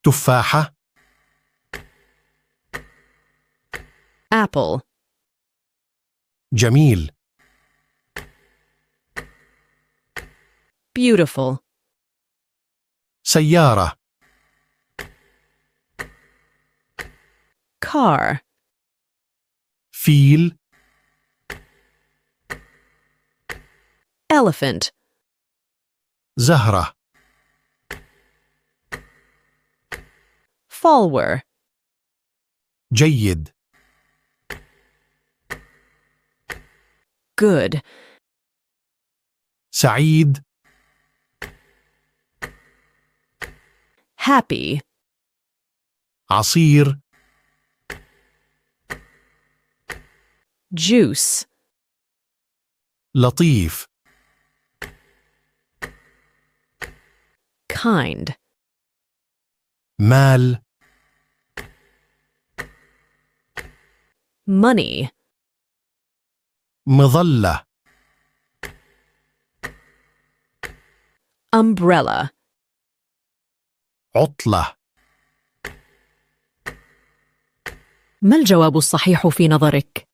تفاحة. apple, جميل. beautiful, سيارة. car, فيل. elephant, زهرة. follower, جيد. good, سعيد. happy, عصير. juice, لطيف. kind, مال. money, مظلة. umbrella. عطلة. ما الجواب الصحيح في نظرك؟